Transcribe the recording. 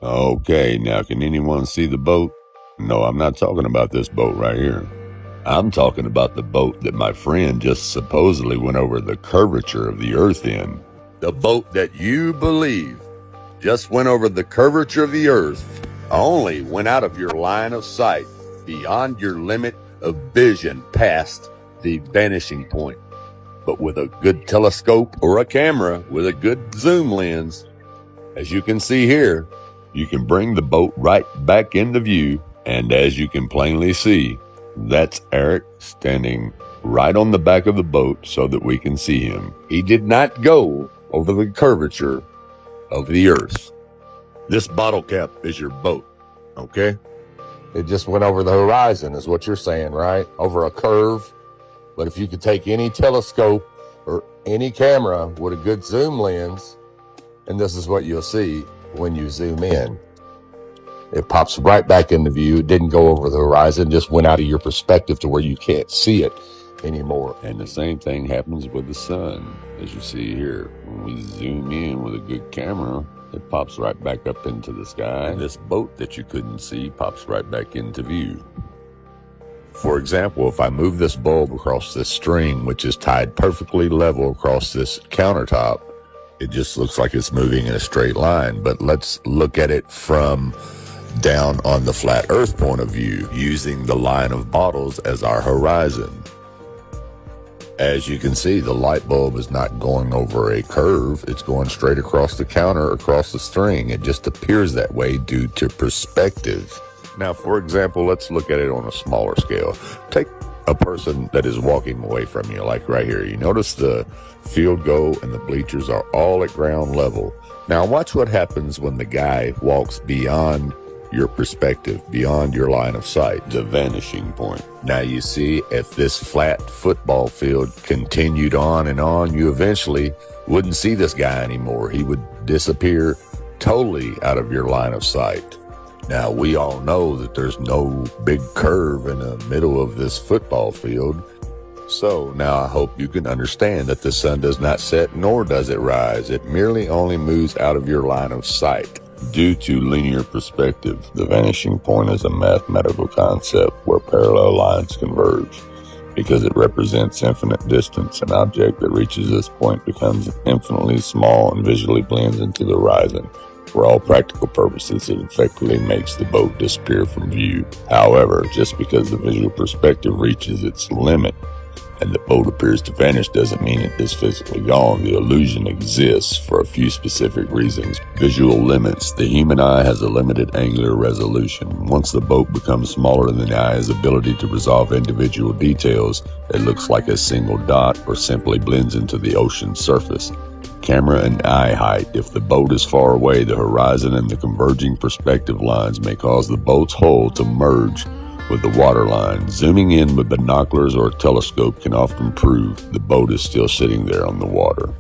Okay, now can anyone see the boat? No, I'm not talking about this boat right here. I'm talking about the boat that my friend just supposedly went over the curvature of the earth in. The boat that you believe just went over the curvature of the earth only went out of your line of sight, beyond your limit of vision past the vanishing point. But with a good telescope or a camera with a good zoom lens, as you can see here, you can bring the boat right back into view, and as you can plainly see, that's Eric standing right on the back of the boat so that we can see him. He did not go over the curvature of the earth. This bottle cap is your boat, okay? It just went over the horizon is what you're saying, right? Over a curve. But if you could take any telescope or any camera with a good zoom lens, and this is what you'll see when you zoom in. It pops right back into view. It didn't go over the horizon, just went out of your perspective to where you can't see it anymore. And the same thing happens with the sun, as you see here. When we zoom in with a good camera, it pops right back up into the sky. And this boat that you couldn't see pops right back into view. For example, if I move this bulb across this string, which is tied perfectly level across this countertop, it just looks like it's moving in a straight line. But let's look at it from down on the flat earth point of view, using the line of bottles as our horizon. As you can see, the light bulb is not going over a curve. It's going straight across the counter, across the string. It just appears that way due to perspective. Now, for example, let's look at it on a smaller scale. Take a person that is walking away from you, like right here. You notice the field goal and the bleachers are all at ground level. Now watch what happens when the guy walks beyond your perspective, beyond your line of sight, the vanishing point. Now you see, if this flat football field continued on and on, you eventually wouldn't see this guy anymore. He would disappear totally out of your line of sight. Now, we all know that there's no big curve in the middle of this football field. So now I hope you can understand that the sun does not set nor does it rise. It merely only moves out of your line of sight. Due to linear perspective, the vanishing point is a mathematical concept where parallel lines converge. Because it represents infinite distance, an object that reaches this point becomes infinitely small and visually blends into the horizon. For all practical purposes, it effectively makes the boat disappear from view. However, just because the visual perspective reaches its limit and the boat appears to vanish doesn't mean it is physically gone. The illusion exists for a few specific reasons. Visual limits. The human eye has a limited angular resolution. Once the boat becomes smaller than the eye's ability to resolve individual details, it looks like a single dot or simply blends into the ocean's surface. Camera and eye height. If the boat is far away, the horizon and the converging perspective lines may cause the boat's hull to merge with the water line. Zooming in with binoculars or a telescope can often prove the boat is still sitting there on the water.